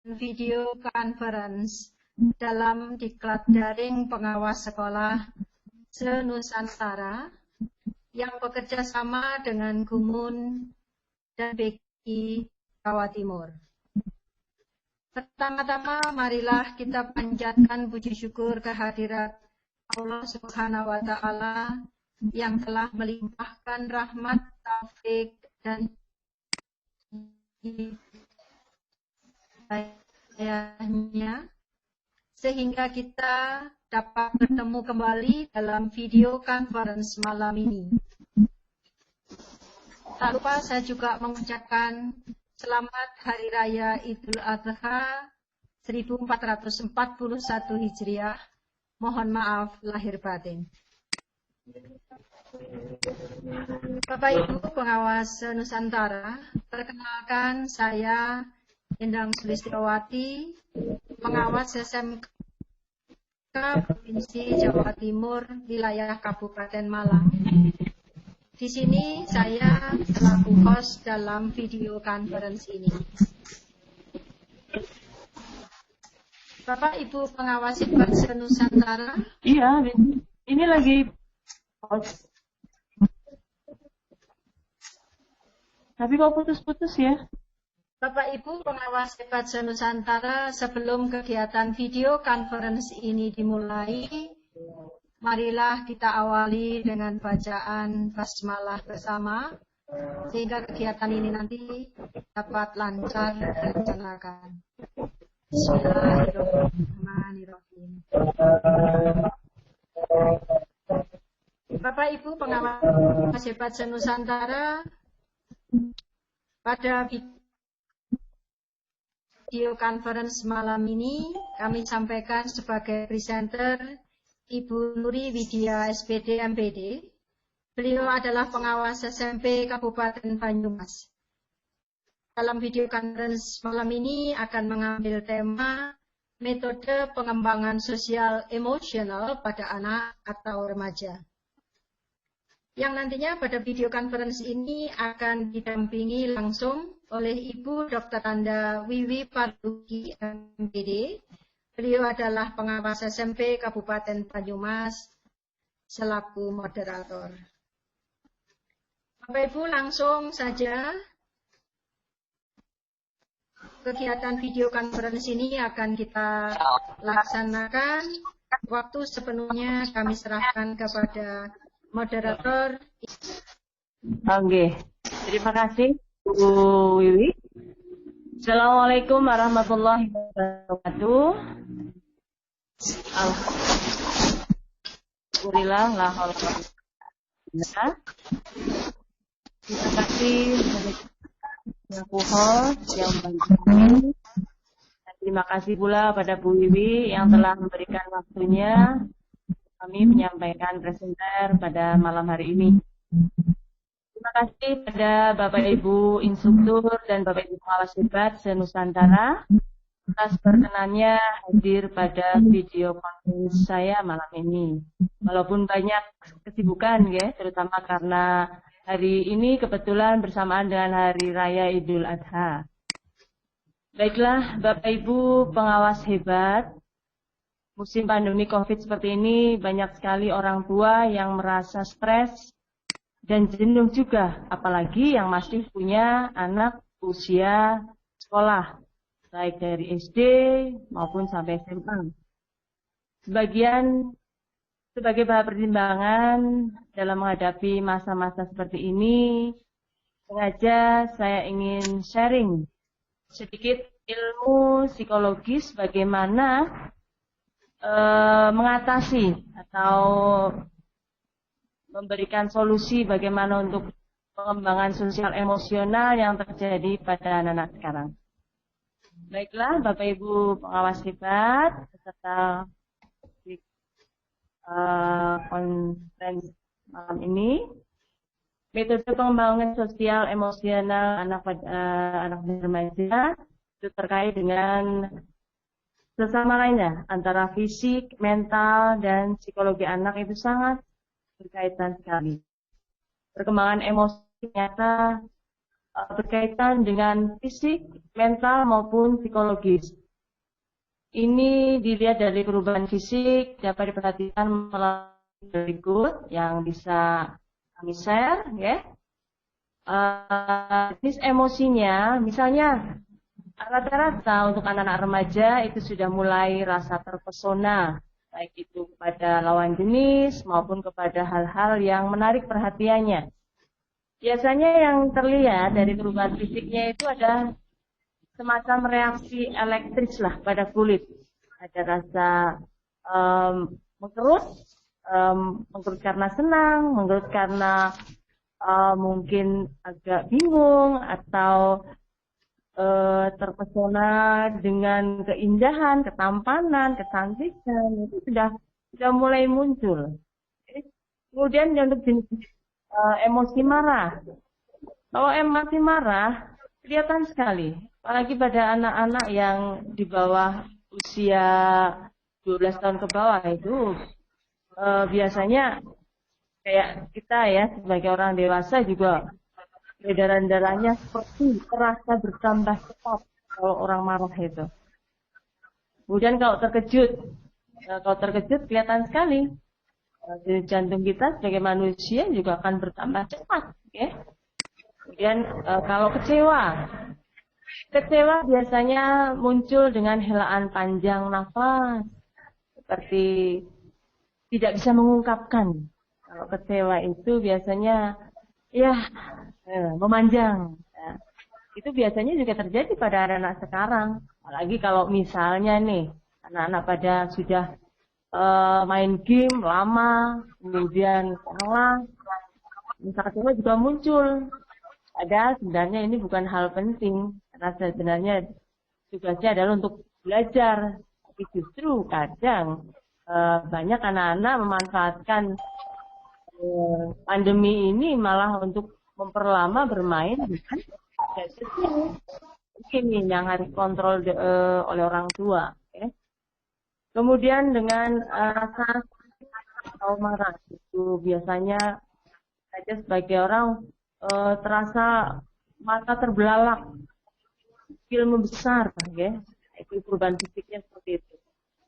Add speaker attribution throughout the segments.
Speaker 1: video conference dalam diklat daring pengawas sekolah se-Nusantara yang bekerja sama dengan Gumun dan BKI Jawa Timur. Pertama-tama marilah kita panjatkan puji syukur kehadirat Allah Subhanahu wa Ta'ala yang telah melimpahkan rahmat, taufik dan hidayahnya sehingga kita dapat bertemu kembali dalam video conference malam ini. Tak lupa saya juga mengucapkan selamat Hari Raya Idul Adha 1441 Hijriah. Mohon maaf lahir batin. Bapak Ibu pengawas Nusantara, perkenalkan saya Endang Sulistiawati, pengawas SMK Provinsi Jawa Timur, wilayah Kabupaten Malang. Di sini saya selaku host dalam video conference ini. Bapak Ibu pengawas SMK Nusantara.
Speaker 2: Iya, ini lagi host. Tapi kok putus-putus ya?
Speaker 1: Bapak Ibu pengawas hebat se-Nusantara, sebelum kegiatan video conference ini dimulai, marilah kita awali dengan bacaan basmalah bersama, sehingga kegiatan ini nanti dapat lancar dilaksanakan. Bismillahirrahmanirrahim. Bapak Ibu pengawas hebat se-Nusantara, pada video conference malam ini kami sampaikan sebagai presenter Ibu Nuri Widya SPD MPD. Beliau adalah pengawas SMP Kabupaten Banyumas. Dalam video conference malam ini akan mengambil tema metode pengembangan sosial emosional pada anak atau remaja. Yang nantinya pada video conference ini akan didampingi langsung oleh Ibu Dr. Tanda Wiwi Parduki MPD. Beliau adalah pengawas SMP Kabupaten Banyumas selaku moderator. Bapak Ibu langsung saja kegiatan video conference ini akan kita laksanakan. Waktu sepenuhnya kami serahkan kepada moderator.
Speaker 2: Oke, terima kasih Bu Wiwi. Assalamualaikum warahmatullahi wabarakatuh. Alhamdulillah, la haula wala quwwata illa billah. Terima kasih selaku host yang membantu. Terima kasih pula pada Bu Wiwi yang telah memberikan waktunya kami menyampaikan presenter pada malam hari ini. Terima kasih pada Bapak Ibu instruktur dan Bapak Ibu pengawas hebat se-Nusantara atas perkenannya hadir pada video conference saya malam ini. Walaupun banyak kesibukan ya, terutama karena hari ini kebetulan bersamaan dengan Hari Raya Idul Adha. Baiklah Bapak Ibu pengawas hebat, musim pandemi COVID seperti ini, banyak sekali orang tua yang merasa stres dan jenuh juga, apalagi yang masih punya anak usia sekolah, baik dari SD maupun sampai SMA. Sebagai bahan pertimbangan dalam menghadapi masa-masa seperti ini, sengaja saya ingin sharing sedikit ilmu psikologis bagaimana mengatasi atau memberikan solusi bagaimana untuk pengembangan sosial emosional yang terjadi pada anak-anak sekarang. Baiklah, Bapak Ibu pengawas hebat, peserta konferensi malam ini, metode pengembangan sosial emosional anak dan remaja itu terkait dengan sesama lainnya, antara fisik, mental, dan psikologi anak itu sangat berkaitan sekali. Perkembangan emosi ternyata berkaitan dengan fisik, mental maupun psikologis. Ini dilihat dari perubahan fisik dapat diperhatikan melalui berikut yang bisa kami share, ya. Jenis emosinya, misalnya rata-rata untuk anak-anak remaja itu sudah mulai rasa terpesona, baik itu kepada lawan jenis maupun kepada hal-hal yang menarik perhatiannya. Biasanya yang terlihat dari perubahan fisiknya itu ada semacam reaksi elektris lah pada kulit. Ada rasa mengkerut, mengkerut karena senang, mengkerut karena mungkin agak bingung atau terpesona dengan keindahan, ketampanan, kecantikan, itu sudah mulai muncul. Kemudian untuk jenis emosi marah. Kalau emosi marah kelihatan sekali, apalagi pada anak-anak yang di bawah usia 12 tahun ke bawah itu biasanya kayak kita ya sebagai orang dewasa juga peredaran darahnya seperti terasa bertambah cepat kalau orang marah itu. Kemudian kalau terkejut kelihatan sekali jantung kita sebagai manusia juga akan bertambah cepat, ya. Kemudian kalau kecewa biasanya muncul dengan helaan panjang nafas, seperti tidak bisa mengungkapkan. Kalau kecewa itu biasanya ya memanjang. Ya. Itu biasanya juga terjadi pada anak-anak sekarang. Apalagi kalau misalnya nih anak-anak pada sudah main game lama, kemudian kalah, rasa kecewa juga muncul. Padahal sebenarnya ini bukan hal penting, karena sebenarnya tugasnya adalah untuk belajar. Tapi justru kadang banyak anak-anak memanfaatkan pandemi ini malah untuk memperlama bermain dengan gadget ini. Mungkin ini yang harus kontrol oleh orang tua. Okay? Kemudian dengan rasa atau marah itu biasanya saja sebagai orang terasa mata terbelalak, skill membesar, ya. Itu perubahan fisiknya seperti itu.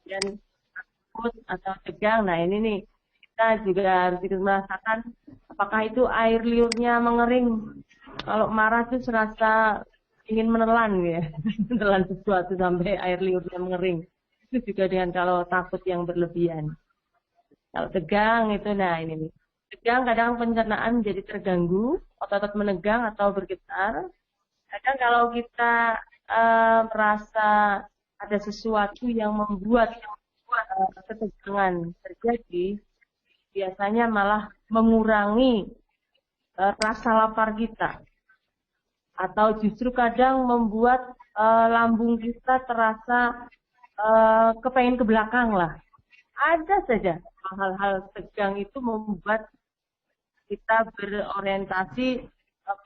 Speaker 2: Dan takut atau tegang, nah ini nih kita juga harus ikut merasakan apakah itu air liurnya mengering. Kalau marah tuh serasa ingin menelan, ya, menelan sesuatu sampai air liurnya mengering. Itu juga dengan kalau takut yang berlebihan. Kalau tegang itu, nah ini nih. Tegang kadang pencernaan jadi terganggu, otot menegang atau bergetar. Kadang kalau kita merasa ada sesuatu yang membuat ketegangan terjadi, biasanya malah mengurangi rasa lapar kita. Atau justru kadang membuat lambung kita terasa kepengen ke belakang lah. Ada saja hal-hal tegang itu membuat kita berorientasi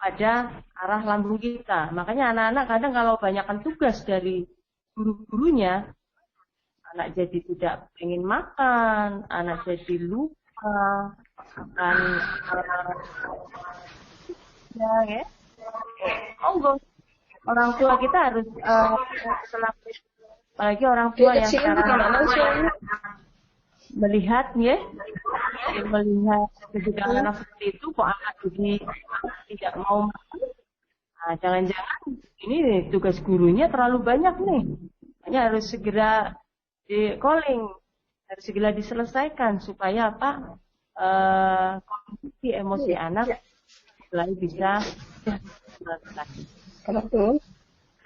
Speaker 2: pada arah lambung kita. Makanya anak-anak kadang kalau banyakkan tugas dari guru-gurunya, anak jadi tidak ingin makan, anak jadi lupa, akan ya. Monggo, orang tua kita harus apalagi orang tua yang sekarang melihat ya, melihat ketika anak seperti itu kok anak jadi tidak mau makan. Nah, jangan-jangan ini tugas gurunya terlalu banyak nih. Makanya harus segera di calling, harus segera diselesaikan supaya apa? Kondisi emosi anak mulai bisa selesai.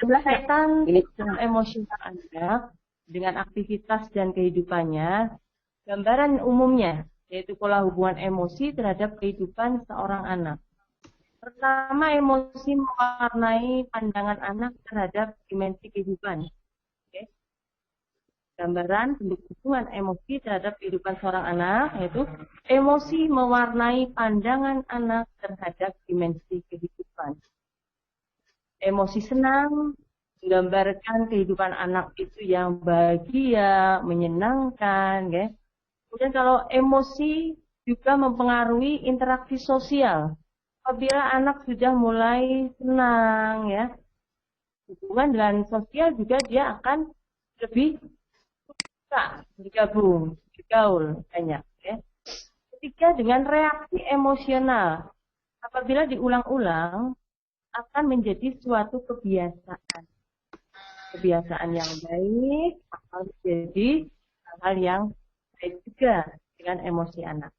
Speaker 2: Berkaitan dengan emosi anak dengan aktivitas dan kehidupannya. Gambaran umumnya, yaitu pola hubungan emosi terhadap kehidupan seorang anak. Pertama, emosi mewarnai pandangan anak terhadap dimensi kehidupan. Oke. Gambaran bentuk hubungan emosi terhadap kehidupan seorang anak, yaitu emosi mewarnai pandangan anak terhadap dimensi kehidupan. Emosi senang menggambarkan kehidupan anak itu yang bahagia, menyenangkan, ya. Kemudian kalau emosi juga mempengaruhi interaksi sosial apabila anak sudah mulai senang ya, hubungan dengan sosial juga dia akan lebih suka bergabung, bergaul banyak ya. Ketiga, dengan reaksi emosional. Apabila diulang-ulang akan menjadi suatu kebiasaan. Kebiasaan yang baik akan menjadi hal yang baik juga dengan emosi anak.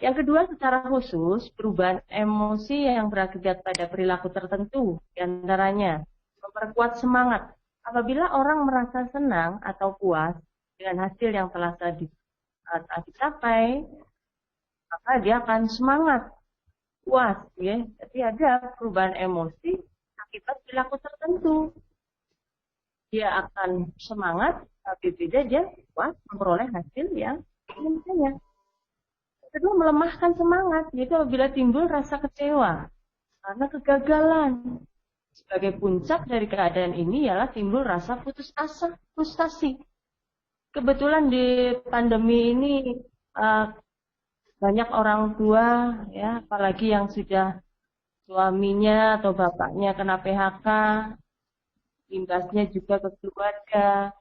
Speaker 2: Yang kedua, secara khusus, perubahan emosi yang berakibat pada perilaku tertentu, diantaranya memperkuat semangat. Apabila orang merasa senang atau puas dengan hasil yang telah dicapai, maka dia akan semangat, puas. Ya. Jadi ada perubahan emosi akibat perilaku tertentu. Dia akan semangat, tapi beda dia puas memperoleh hasil yang diinginkannya. Kedua, melemahkan semangat, yaitu apabila timbul rasa kecewa karena kegagalan. Sebagai puncak dari keadaan ini ialah timbul rasa putus asa, frustasi. Kebetulan di pandemi ini banyak orang tua, ya, apalagi yang sudah suaminya atau bapaknya kena PHK, imbasnya juga ke keluarga.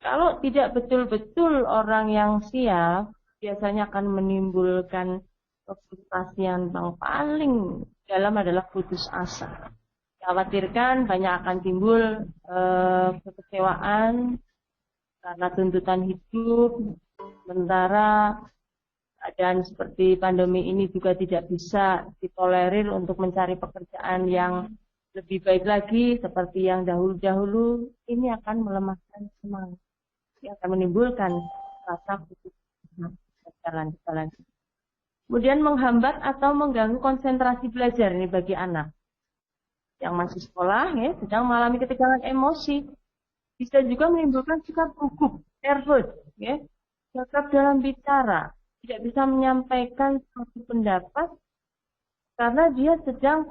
Speaker 2: Kalau tidak betul-betul orang yang siap, biasanya akan menimbulkan frustasi yang paling dalam adalah putus asa. Dikhawatirkan banyak akan timbul kekecewaan karena tuntutan hidup, sementara keadaan seperti pandemi ini juga tidak bisa ditolerir untuk mencari pekerjaan yang lebih baik lagi seperti yang dahulu-dahulu. Ini akan melemahkan semangat, yang akan menimbulkan rasa putus asa. Jalan. Kemudian menghambat atau mengganggu konsentrasi belajar ini bagi anak yang masih sekolah ya, sedang mengalami ketegangan emosi. Bisa juga menimbulkan sikap gugup, nervous ya, gagap dalam bicara, tidak bisa menyampaikan suatu pendapat karena dia sedang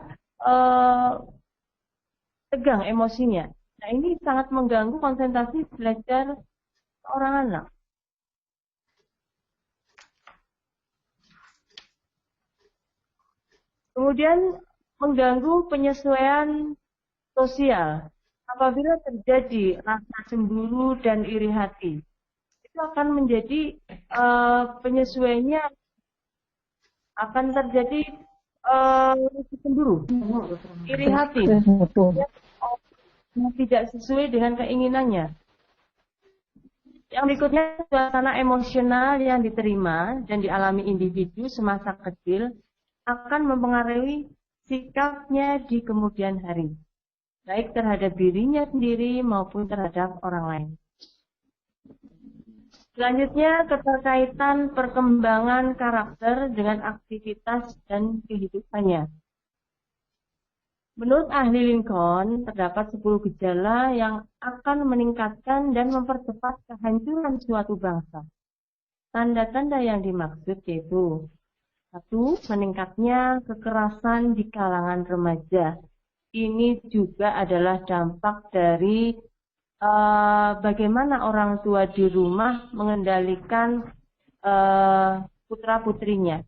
Speaker 2: tegang emosinya. Nah, ini sangat mengganggu konsentrasi belajar seorang anak. Kemudian mengganggu penyesuaian sosial. Apabila terjadi rasa cemburu dan iri hati, itu akan menjadi penyesuaiannya akan terjadi cemburu, iri hati, yang tidak sesuai dengan keinginannya. Yang berikutnya, suasana emosional yang diterima dan dialami individu semasa kecil akan mempengaruhi sikapnya di kemudian hari, baik terhadap dirinya sendiri maupun terhadap orang lain. Selanjutnya, keterkaitan perkembangan karakter dengan aktivitas dan kehidupannya. Menurut ahli Lincoln, terdapat 10 gejala yang akan meningkatkan dan mempercepat kehancuran suatu bangsa. Tanda-tanda yang dimaksud yaitu: 1. Meningkatnya kekerasan di kalangan remaja. Ini juga adalah dampak dari bagaimana orang tua di rumah mengendalikan putra-putrinya.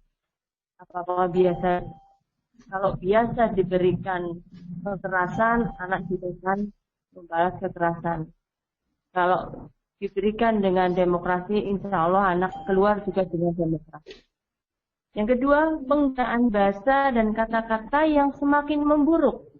Speaker 2: Apakah kalau biasa diberikan kekerasan, anak juga akan membalas kekerasan. Kalau diberikan dengan demokrasi, insya Allah anak keluar juga dengan demokrasi. Yang kedua, penggunaan bahasa dan kata-kata yang semakin memburuk.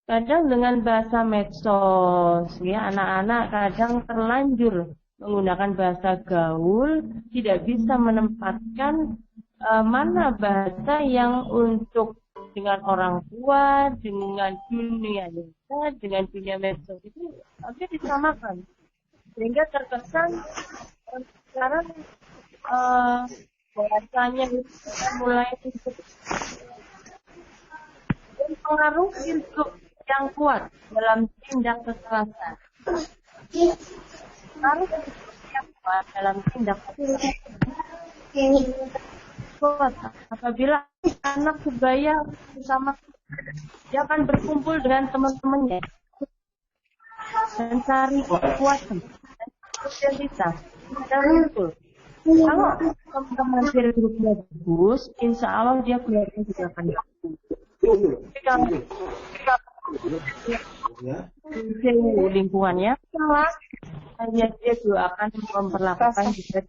Speaker 2: Kadang dengan bahasa medsos, ya, anak-anak kadang terlanjur menggunakan bahasa gaul, tidak bisa menempatkan mana bahasa yang untuk dengan orang tua, dengan dunia nyata, dengan dunia medsos itu harusnya disamakan. Sehingga terkesan sekarang bahasanya itu mulai dan pengaruh induk yang kuat dalam tindak kekerasan. Pengaruh yang kuat dalam tindak kekerasan apabila anak sebaya bersama, dia akan berkumpul dengan teman-temannya dan cari kekuatan dan identitas dan muncul Kalau teman-teman peer groupnya bagus, insya Allah dia kuliahnya juga akan bagus. Tapi kalau lingkungannya salah, hanya dia juga akan memperlakukan juga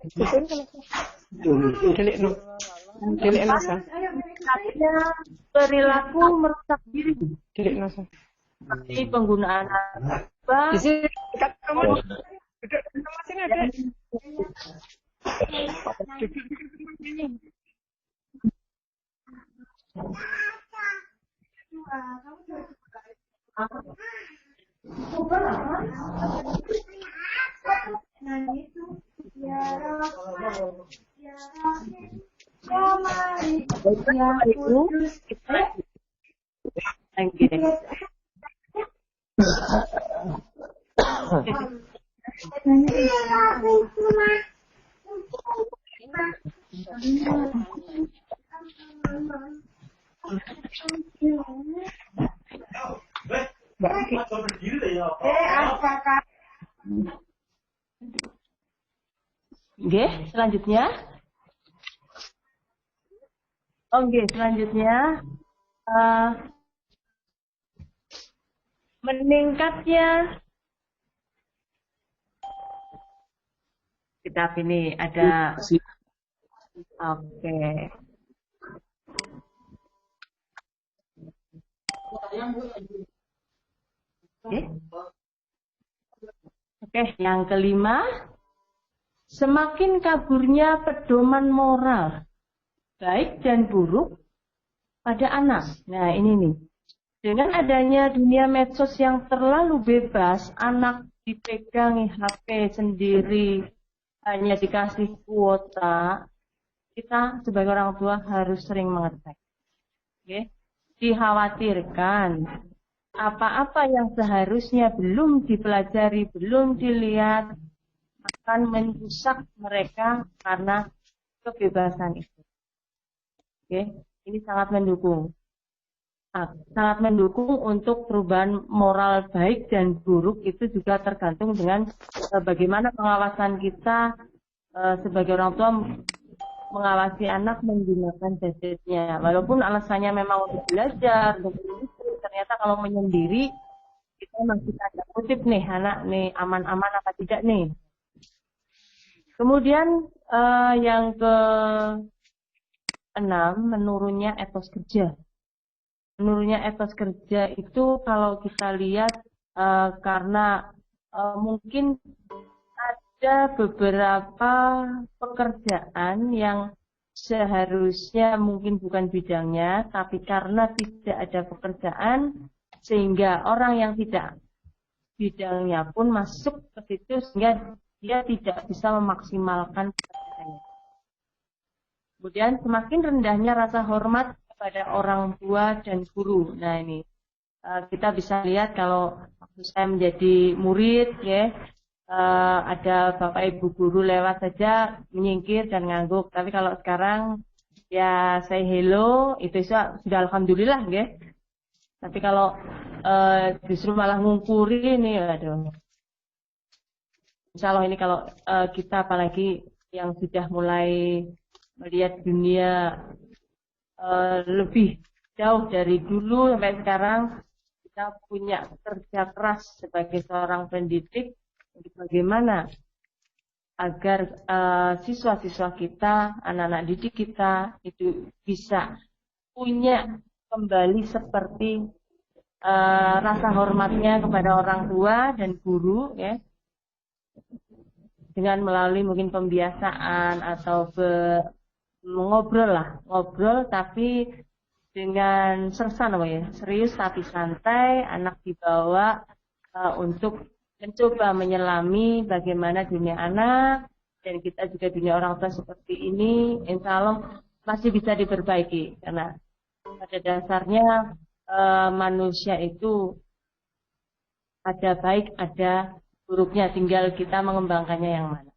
Speaker 2: perilaku merusak diri seperti penggunaan narkoba selanjutnya. Selanjutnya meningkatnya kita ini ada yang kelima, semakin kaburnya pedoman moral baik dan buruk pada anak. Nah, ini nih. Dengan adanya dunia medsos yang terlalu bebas, anak dipegang HP sendiri, hanya dikasih kuota, kita sebagai orang tua harus sering mengetek. Dikhawatirkan apa-apa yang seharusnya belum dipelajari, belum dilihat, akan merusak mereka karena kebebasan itu. Ini sangat mendukung. Sangat mendukung untuk perubahan moral baik dan buruk itu juga tergantung dengan bagaimana pengawasan kita sebagai orang tua mengawasi anak menggunakan gadgetnya. Walaupun alasannya memang untuk belajar, ternyata kalau menyendiri kita masih ada kutip nih anak nih aman-aman apa tidak nih. Kemudian yang ke-6, menurunnya etos kerja. Menurunnya etos kerja itu kalau kita lihat karena mungkin ada beberapa pekerjaan yang seharusnya mungkin bukan bidangnya, tapi karena tidak ada pekerjaan sehingga orang yang tidak bidangnya pun masuk ke situ sehingga dia tidak bisa memaksimalkan pekerjaannya. Kemudian semakin rendahnya rasa hormat kepada orang tua dan guru. Nah ini kita bisa lihat kalau waktu saya menjadi murid ada bapak ibu guru lewat saja menyingkir dan ngangguk. Tapi kalau sekarang ya say hello itu sudah alhamdulillah Tapi kalau justru malah ngungkuri ini, aduh. Insya Allah ini kalau kita apalagi yang sudah mulai melihat dunia lebih jauh dari dulu sampai sekarang, kita punya kerja keras sebagai seorang pendidik untuk bagaimana agar siswa-siswa kita, anak-anak didik kita itu bisa punya kembali seperti rasa hormatnya kepada orang tua dan guru dengan melalui mungkin pembiasaan atau ngobrol tapi dengan serius tapi santai, anak dibawa untuk mencoba menyelami bagaimana dunia anak dan kita juga dunia orang tua seperti ini, insya Allah masih bisa diperbaiki karena pada dasarnya manusia itu ada baik ada buruknya, tinggal kita mengembangkannya yang mana.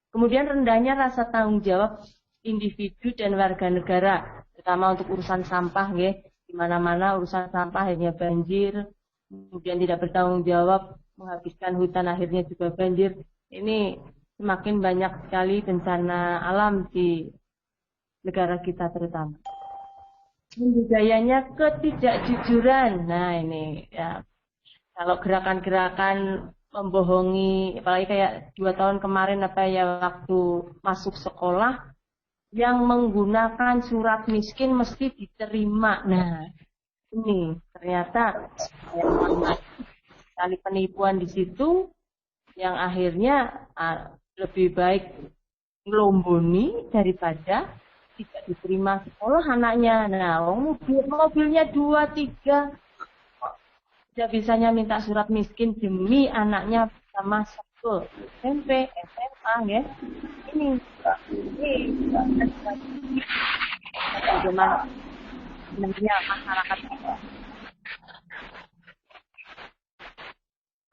Speaker 2: Kemudian rendahnya rasa tanggung jawab individu dan warga negara, terutama untuk urusan sampah di mana-mana urusan sampah akhirnya banjir, kemudian tidak bertanggung jawab menghabiskan hutan akhirnya juga banjir. Ini semakin banyak sekali bencana alam di negara kita terutama. Budayanya ketidakjujuran. Nah ini ya, kalau gerakan-gerakan membohongi, apalagi kayak 2 tahun kemarin apa ya waktu masuk sekolah, yang menggunakan surat miskin mesti diterima. Nah ini ternyata kali penipuan di situ yang akhirnya lebih baik ngelomboni daripada tidak diterima sekolah anaknya. Nah, mobilnya 2, 3, tidak bisanya minta surat miskin demi anaknya bisa masuk ke SMP, SMA, ya. Ini bagaimana sebenarnya masyarakat kita.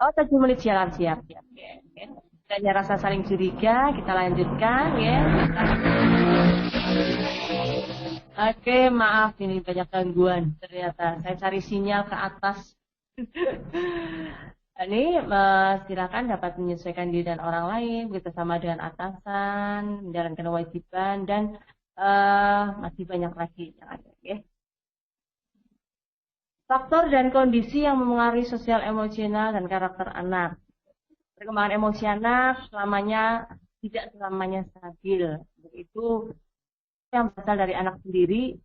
Speaker 2: Oh, 7 menit jalan, siap. Ada rasa saling curiga, kita lanjutkan, ya. Oke, maaf ini banyak gangguan ternyata. Saya cari sinyal ke atas. Ini silakan dapat menyesuaikan diri dan orang lain, bekerjasama dengan atasan, menjalankan kewajiban, dan masih banyak lagi yang ada. Ya. Faktor dan kondisi yang mempengaruhi sosial emosional dan karakter anak. Perkembangan emosi anak tidak selamanya stabil. Itu yang berasal dari anak sendiri,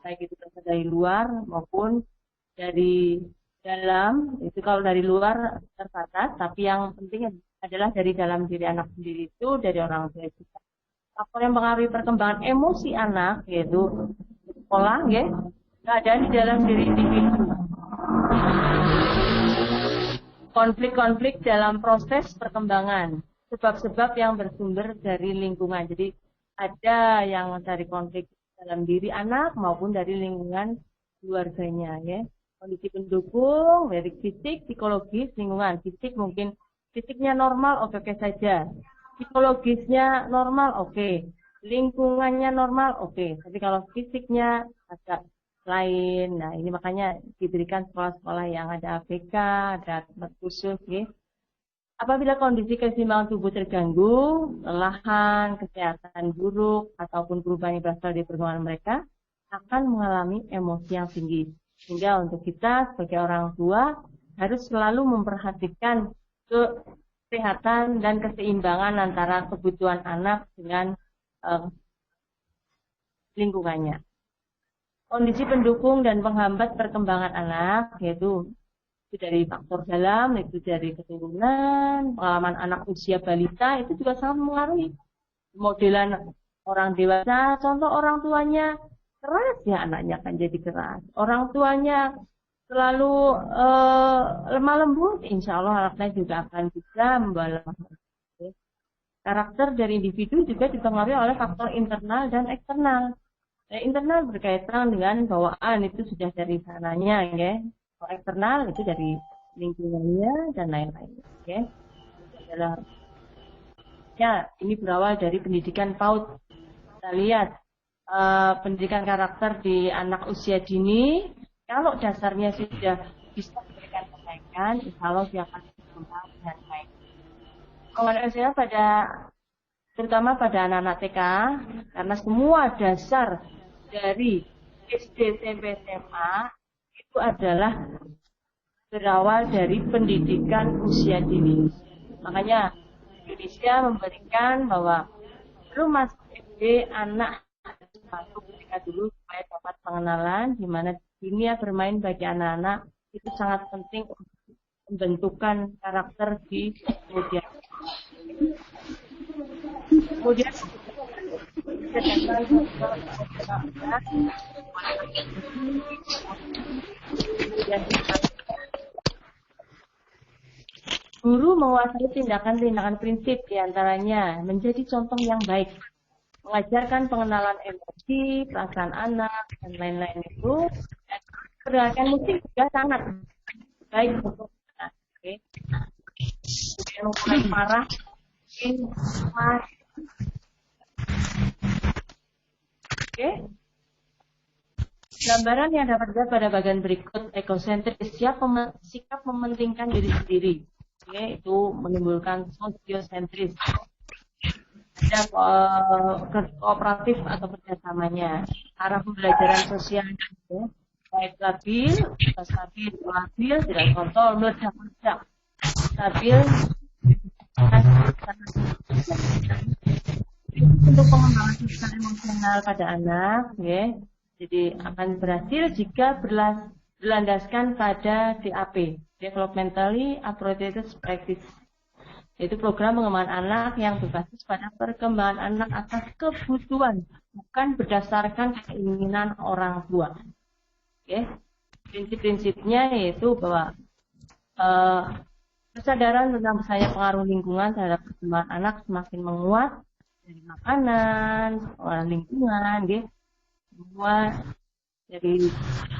Speaker 2: baik itu berasal dari luar maupun dari dalam. Itu kalau dari luar terbatas, tapi yang penting adalah dari dalam diri anak sendiri, itu dari orang tua kita. Faktor yang mempengaruhi perkembangan emosi anak yaitu sekolah, ya, keadaan di dalam diri individu, konflik-konflik dalam proses perkembangan, sebab-sebab yang bersumber dari lingkungan. Jadi ada yang dari konflik dalam diri anak maupun dari lingkungan keluarganya, ya. Kondisi pendukung dari fisik, psikologis, lingkungan. Fisik mungkin fisiknya normal, oke saja. Psikologisnya normal, oke. Lingkungannya normal, oke. Tapi kalau fisiknya agak lain, nah ini makanya diberikan sekolah-sekolah yang ada ABK, ada tempat khusus, ya. Apabila kondisi keseimbangan tubuh terganggu, kelelahan, kesehatan buruk, ataupun perubahan yang berasal dari perkembangan mereka, akan mengalami emosi yang tinggi. Sehingga untuk kita sebagai orang tua harus selalu memperhatikan kesehatan dan keseimbangan antara kebutuhan anak dengan lingkungannya. Kondisi pendukung dan penghambat perkembangan anak, yaitu itu dari faktor dalam, itu dari keturunan, pengalaman anak usia balita, itu juga sangat mempengaruhi. Modelan orang dewasa, contoh orang tuanya keras, ya anaknya akan jadi keras. Orang tuanya selalu lemah lembut, insya Allah anaknya juga akan bisa membawa lemah lembut. Karakter dari individu juga dipengaruhi oleh faktor internal dan eksternal. Internal berkaitan dengan bawaan, itu sudah dari sananya, ya. Eksternal itu dari lingkungannya dan lain-lain, ya. Adalah, ya, ini berawal dari pendidikan PAUD. Kita lihat pendidikan karakter di anak usia dini, kalau dasarnya sudah bisa memberikan kebaikan, insya Allah dia akan berkembang dengan baik. Pengembangan terutama pada anak-anak TK, karena semua dasar dari SD, SMP, SMA itu adalah berawal dari pendidikan usia dini. Makanya Indonesia memberikan bahwa belum masuk SD anak masuk ketika dulu supaya dapat pengenalan di mana dunia bermain bagi anak-anak itu sangat penting untuk pembentukan karakter di kemudian. Guru menguasai tindakan-tindakan prinsip diantaranya menjadi contoh yang baik, mengajarkan pengenalan emosi, perasaan anak, dan lain-lain itu. Pergerakan musik juga sangat baik untuk anak. Oke. Kemudian mulai marah, Oke. Gambaran yang dapat dilihat pada bagian berikut, egosentris, sikap mementingkan diri sendiri. Oke, itu menimbulkan sosiosentris. ada kooperatif atau kerjasamanya. Arah pembelajaran sosial ya, baik stabil, tidak kontrol, meledak, stabil, untuk pengembangan sosial emosional pada anak, ya, jadi akan berhasil jika berlandaskan pada DAP, Developmentally Appropriate Practice, yaitu program pengembangan anak yang berbasis pada perkembangan anak atas kebutuhan, bukan berdasarkan keinginan orang tua. Oke, prinsip-prinsipnya yaitu bahwa kesadaran tentang bahaya pengaruh lingkungan terhadap perkembangan anak semakin menguat dari makanan, lingkungan, semua dari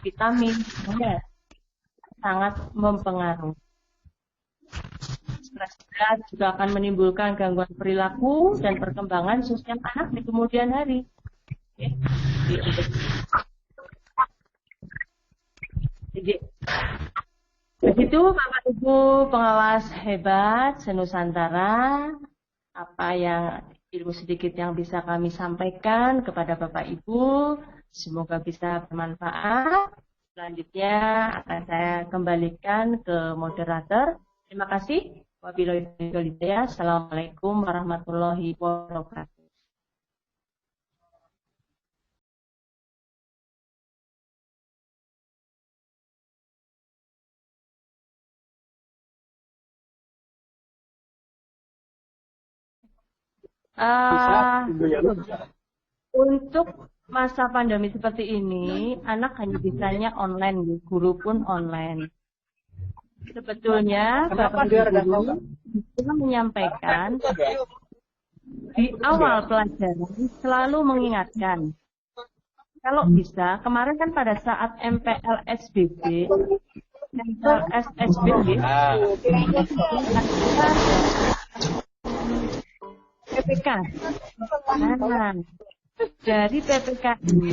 Speaker 2: vitamin, semuanya sangat mempengaruhi. Stres berat juga akan menimbulkan gangguan perilaku dan perkembangan sosial anak di kemudian hari. Jadi, begitu Bapak Ibu pengawas hebat senusantara, apa yang ilmu sedikit yang bisa kami sampaikan kepada Bapak Ibu, semoga bisa bermanfaat. Selanjutnya akan saya kembalikan ke moderator. Terima kasih. Wabillahi taufiq wal hidayah. Assalamualaikum warahmatullahi wabarakatuh. Untuk masa pandemi seperti ini, anak hanya bisanya online, guru pun online. Sebetulnya Bapak Guru bisa menyampaikan di awal pelajaran selalu mengingatkan. Kalau bisa, kemarin kan pada saat MPLSBB, PPK. Nah, dari PPK ini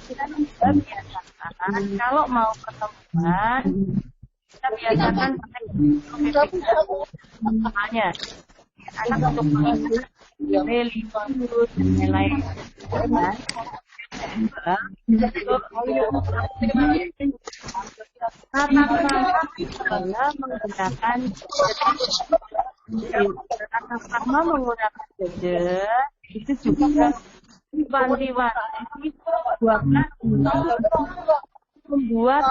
Speaker 2: kita biasakan kalau mau pertemuan kita biasakan pakai PPK. Misalnya anak untuk nilai libur dan lain-lain. Menggunakan pertama menggunakan gadget itu juga wanti-wanti buatlah membuat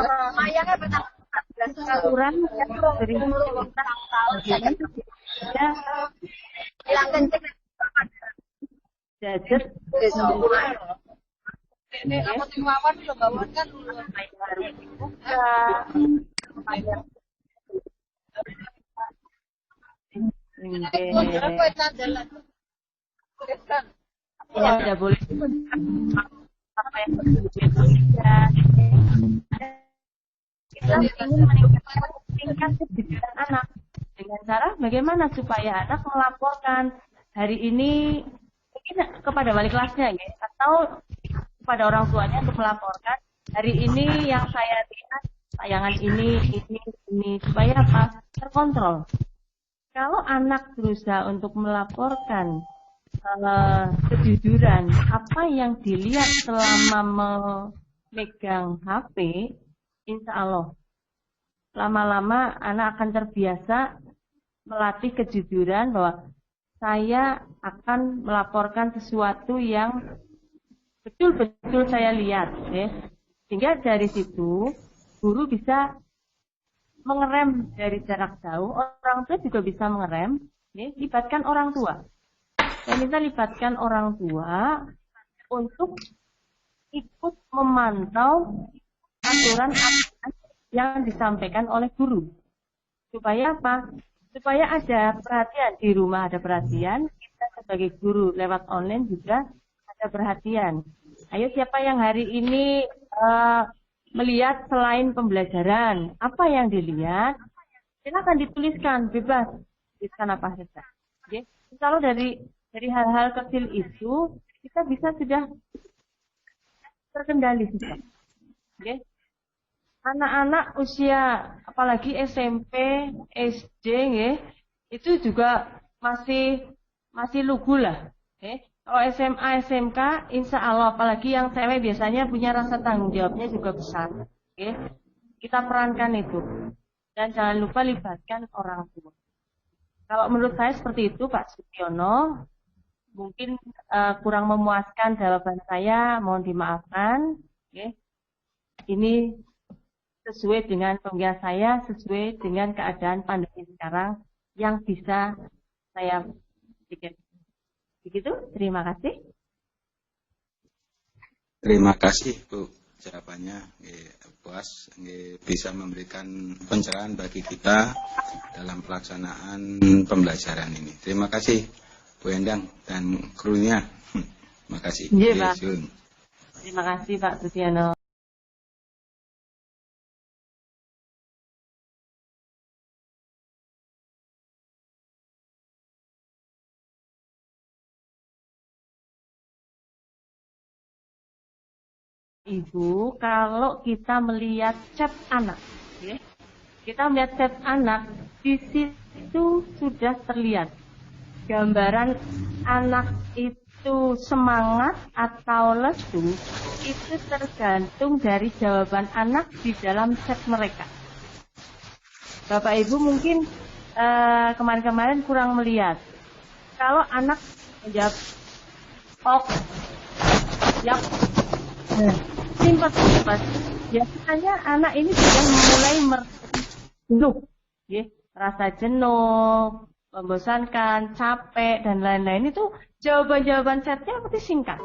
Speaker 2: aturan yang dari gadget
Speaker 3: ini aku timawan belum bawa kan
Speaker 2: ya tidak boleh apa yang berbeda. Kita ingin meningkatkan tingkat kecerdasan anak dengan cara bagaimana supaya anak melaporkan hari ini mungkin kepada wali kelasnya ya, atau kepada orang tuanya untuk melaporkan hari ini yang saya lihat tayangan ini supaya apa? Terkontrol. Kalau anak berusaha untuk melaporkan kejujuran apa yang dilihat selama memegang HP, insya Allah lama-lama anak akan terbiasa melatih kejujuran bahwa saya akan melaporkan sesuatu yang betul-betul saya lihat, ya. Sehingga dari situ guru bisa mengerem dari jarak jauh, orang tua juga bisa mengerem, ya, libatkan orang tua. Saya minta libatkan orang tua untuk ikut memantau aturan yang disampaikan oleh guru. Supaya apa? Supaya ada perhatian di rumah, ada perhatian, kita sebagai guru lewat online juga ada perhatian. Ayo siapa yang hari ini melihat selain pembelajaran, apa yang dilihat, silakan dituliskan, bebas, tuliskan apa saja. Okay? Kalau dari hal-hal kecil itu, kita bisa sudah terkendali juga. Okay? Anak-anak usia, apalagi SMP, SD, ya, itu juga masih masih lugu lah. Kalau SMA, SMK, insya Allah, apalagi yang cewek biasanya punya rasa tanggung jawabnya juga besar. Kita perankan itu. Dan jangan lupa libatkan orang tua. Kalau menurut saya seperti itu, Pak Sugiono. Mungkin kurang memuaskan jawaban saya, mohon dimaafkan. Ini sesuai dengan pemikiran saya, sesuai dengan keadaan pandemi sekarang yang bisa saya pikir. Begitu, terima kasih.
Speaker 4: Terima kasih Bu, jawabannya puas, bisa memberikan pencerahan bagi kita dalam pelaksanaan pembelajaran ini. Terima kasih Bu Endang dan krunya. Terima kasih.
Speaker 2: Iya, Pak. Terima kasih Pak Sugiono. Ibu, kalau kita melihat chat anak, kita melihat chat anak, di situ sudah terlihat gambaran anak itu semangat atau lesu, itu tergantung dari jawaban anak di dalam chat mereka. Bapak Ibu mungkin kemarin-kemarin kurang melihat. Kalau anak menjawab, oh, yap. Simpat. Biasanya anak ini sudah mulai jenuh, rasa jenuh, membosankan, capek dan lain-lain itu jawaban-jawaban chatnya pasti singkat,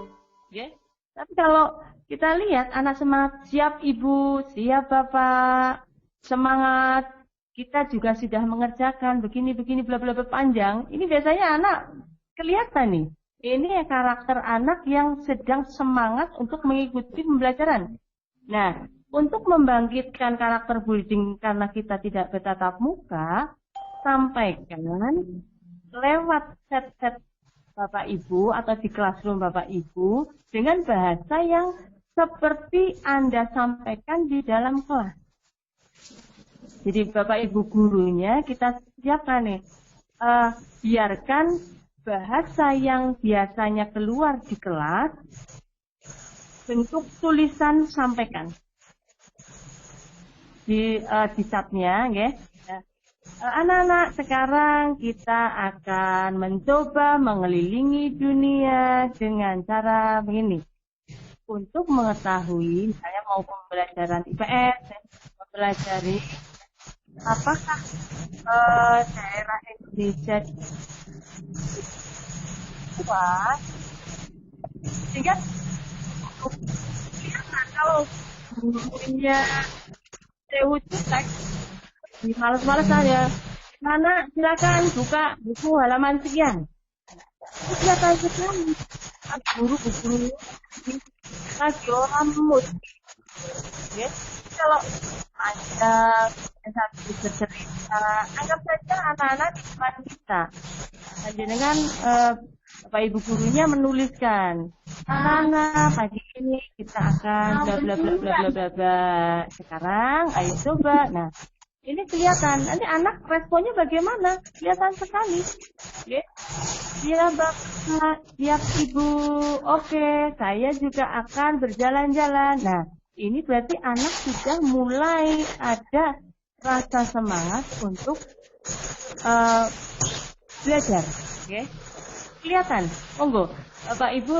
Speaker 2: Tapi kalau kita lihat anak semangat, siap ibu, siap bapak, semangat, kita juga sudah mengerjakan begini bla bla panjang. Ini biasanya anak kelihatan nih. Ini karakter anak yang sedang semangat untuk mengikuti pembelajaran. Nah, untuk membangkitkan karakter bullying karena kita tidak bertatap muka, sampaikan lewat chat-chat Bapak Ibu atau di classroom Bapak Ibu dengan bahasa yang seperti Anda sampaikan di dalam kelas. Jadi Bapak Ibu gurunya kita siapkan nih, biarkan bahasa yang biasanya keluar di kelas, bentuk tulisan sampaikan di chatnya, Anak-anak, sekarang kita akan mencoba mengelilingi dunia dengan cara begini. Untuk mengetahui, misalnya mau pembelajaran IPS, mempelajari apakah daerah Indonesia luas, sehingga kalau punya sewujud teks di males-males aja, mana silakan buka buku halaman sekian. Silakan sekali, guru lagi orang mood, Kalau ada satu bercerita, anggap saja anak-anak di depan kita. Dengan Bapak Ibu gurunya menuliskan, anak pagi ini kita akan bla bla bla bla bla bla bla. Sekarang ayo coba. Nah, ini kelihatan. Nanti anak responnya bagaimana? Kelihatan sekali. Dia Bapak, siap Ibu. Oke, saya juga akan berjalan-jalan. Nah, ini berarti anak sudah mulai ada rasa semangat untuk belajar. Kelihatan. Monggo, Bapak Ibu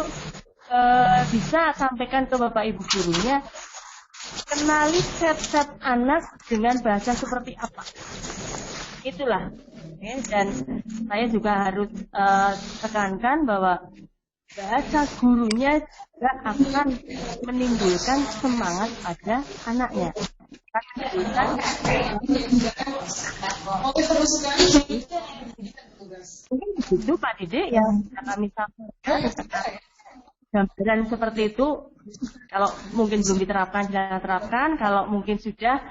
Speaker 2: bisa sampaikan ke Bapak Ibu gurunya, kenali chat-chat anak dengan bahasa seperti apa. Itulah. Dan saya juga harus tekankan bahwa bahasa gurunya juga akan menimbulkan semangat pada anaknya. Mungkin begitu Pak Didik yang kami sampaikan. Gambaran seperti itu, kalau mungkin belum diterapkan, jangan terapkan. Kalau mungkin sudah,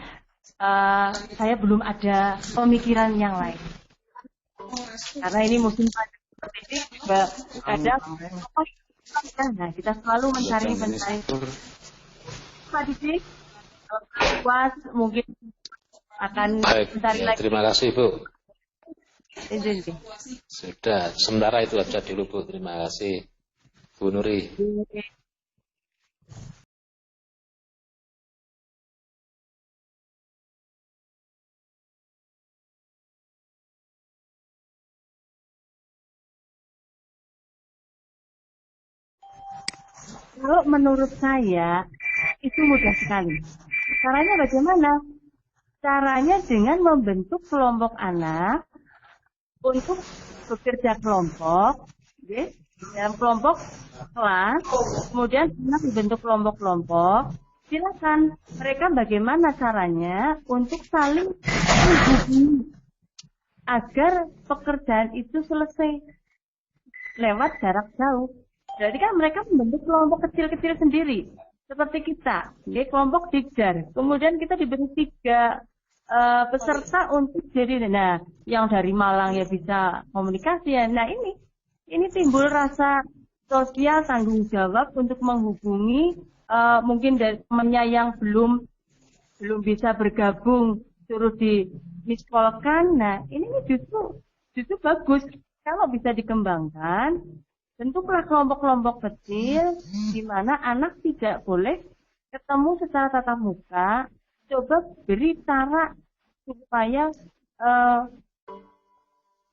Speaker 2: saya belum ada pemikiran yang lain. Karena ini musim seperti ini juga kadang, nah kita selalu mencari. Pak Didik, puas mungkin akan mencari lagi.
Speaker 5: Terima kasih Bu.
Speaker 2: Izin.
Speaker 5: Sudah, sementara itu aja dulu Bu. Terima kasih Bu Nuri.
Speaker 2: Kalau menurut saya itu mudah sekali. Caranya bagaimana? Caranya dengan membentuk kelompok anak untuk bekerja kelompok, okay? Dalam kelompok kelas, kemudian anak dibentuk kelompok-kelompok. Silakan mereka bagaimana caranya untuk saling menghubungi agar pekerjaan itu selesai lewat jarak jauh. Jadi kan mereka membentuk kelompok kecil-kecil sendiri, seperti kita, kelompok dijar. Kemudian kita diberi 3 peserta untuk jadi, nah yang dari Malang ya bisa komunikasi ya. Nah ini timbul rasa sosial tanggung jawab untuk menghubungi mungkin dari temannya yang belum bisa bergabung, suruh di miskolkan. Nah ini justru bagus kalau bisa dikembangkan. Bentuklah kelompok-kelompok kecil di mana anak tidak boleh ketemu secara tatap muka. Coba beri cara supaya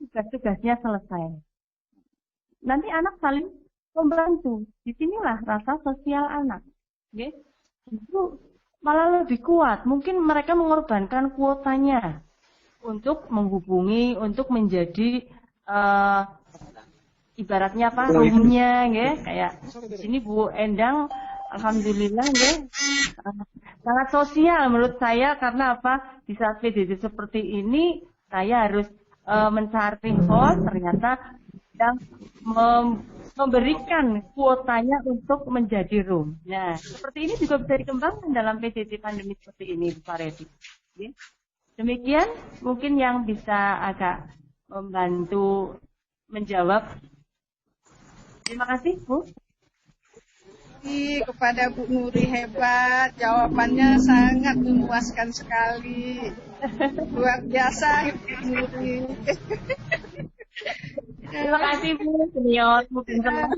Speaker 2: tugas-tugasnya selesai. Nanti anak saling membantu. Disinilah rasa sosial anak. Okay? Itu malah lebih kuat. Mungkin mereka mengorbankan kuotanya untuk menghubungi, untuk menjadi ibaratnya apa, roomnya, ya kayak di sini Bu Endang, alhamdulillah ya, sangat sosial menurut saya. Karena apa, di saat PJJ seperti ini saya harus mencari host, ternyata yang memberikan kuotanya untuk menjadi room. Nah seperti ini juga bisa dikembangkan dalam PJJ pandemi seperti ini, Pak Redi. Demikian mungkin yang bisa agak membantu menjawab. Terima kasih, Bu.
Speaker 3: Kepada Bu Nuri, hebat. Jawabannya sangat memuaskan sekali. Luar biasa, Bu Nuri.
Speaker 2: Terima kasih, Bu. Senior, Bu Pinter.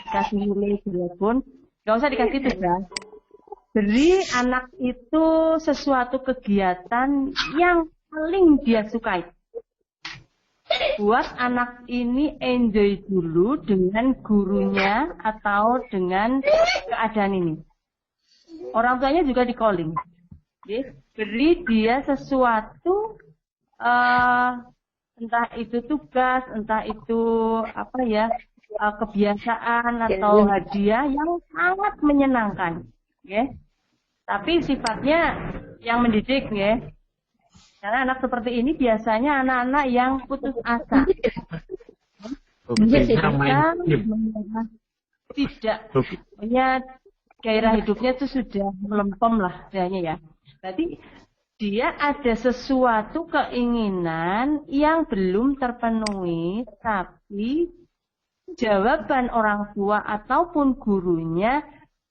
Speaker 2: Kasih nilai pun, nggak usah dikasih tugas. Beri anak itu sesuatu kegiatan yang paling dia sukai. Buat anak ini enjoy dulu dengan gurunya atau dengan keadaan ini. Orang tuanya juga di calling. Beri dia sesuatu, entah itu tugas, entah itu apa ya, kebiasaan atau hadiah yang sangat menyenangkan. Tapi sifatnya yang mendidik, ya. Karena anak seperti ini biasanya anak-anak yang putus asa. Tidak punya gairah hidupnya itu sudah melempem lah istilahnya ya. Berarti dia ada sesuatu keinginan yang belum terpenuhi, tapi jawaban orang tua ataupun gurunya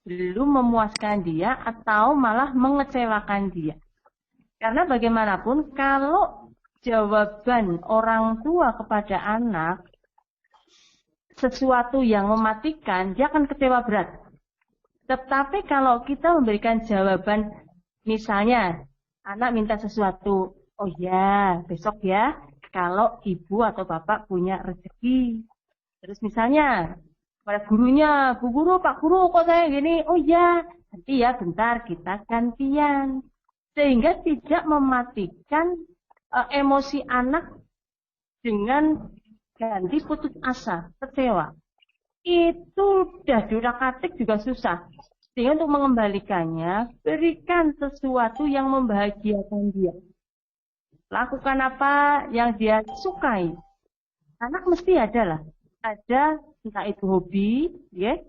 Speaker 2: belum memuaskan dia atau malah mengecewakan dia. Karena bagaimanapun kalau jawaban orang tua kepada anak sesuatu yang mematikan, dia akan kecewa berat. Tetapi kalau kita memberikan jawaban, misalnya anak minta sesuatu, oh ya besok ya kalau ibu atau bapak punya rezeki. Terus misalnya pada gurunya, Bu Guru, Pak Guru, kok saya gini? Oh ya, nanti ya bentar kita gantian. Sehingga tidak mematikan emosi anak dengan ganti putus asa, kecewa. Itu udah diurak-atik juga susah. Sehingga untuk mengembalikannya, berikan sesuatu yang membahagiakan dia. Lakukan apa yang dia sukai. Anak mesti ada entah itu hobi, ya,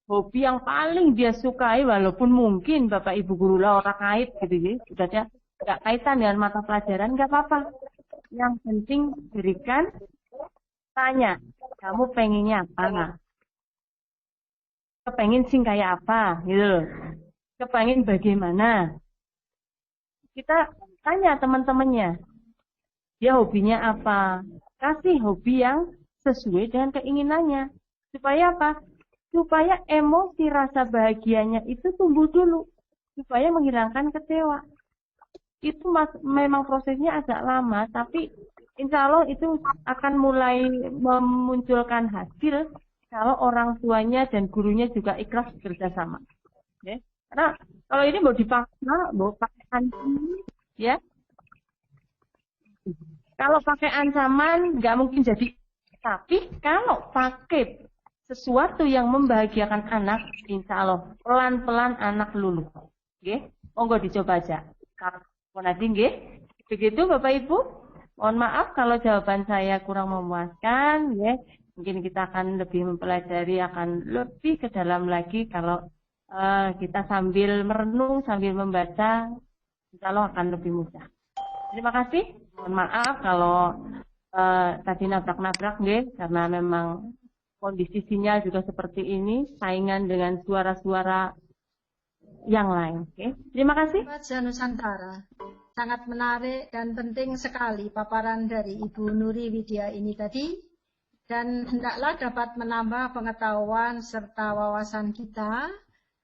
Speaker 2: hobi yang paling dia sukai, walaupun mungkin Bapak Ibu guru lah orang kait gitu ya, sudahnya nggak kaitan dengan mata pelajaran, nggak apa-apa. Yang penting berikan, tanya, kamu pengennya apa? kepengen sing kayak apa, gitu loh. Kepengen bagaimana. Kita tanya teman-temannya, dia hobinya apa. Kasih hobi yang sesuai dengan keinginannya. Supaya apa? Supaya emosi rasa bahagianya itu tumbuh dulu. Supaya menghilangkan kecewa. Itu memang prosesnya agak lama, tapi insya Allah itu akan mulai memunculkan hasil kalau orang tuanya dan gurunya juga ikhlas bekerja sama. Ya. Karena kalau ini mau dipaksa, mau pakai ancaman, ya. Kalau pakai ancaman nggak mungkin jadi. Tapi kalau pakai sesuatu yang membahagiakan anak, insya Allah pelan-pelan anak luluh. Oke, monggo dicoba aja. Nggih. Begitu Bapak Ibu. Mohon maaf kalau jawaban saya kurang memuaskan, ya. Mungkin kita akan lebih mempelajari, akan lebih ke dalam lagi kalau kita sambil merenung, sambil membaca, insya Allah akan lebih mudah. Terima kasih. Mohon maaf kalau tadi nabrak-nabrak, nggih, karena memang kondisi sinyal juga seperti ini, saingan dengan suara-suara yang lain. Oke. Terima kasih.
Speaker 1: Baca Nusantara. Sangat menarik dan penting sekali paparan dari Ibu Nuri Widya ini tadi. Dan hendaklah dapat menambah pengetahuan serta wawasan kita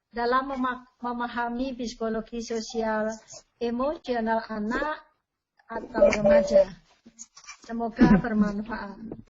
Speaker 1: dalam memahami psikologi sosial emosional anak atau remaja. Semoga bermanfaat.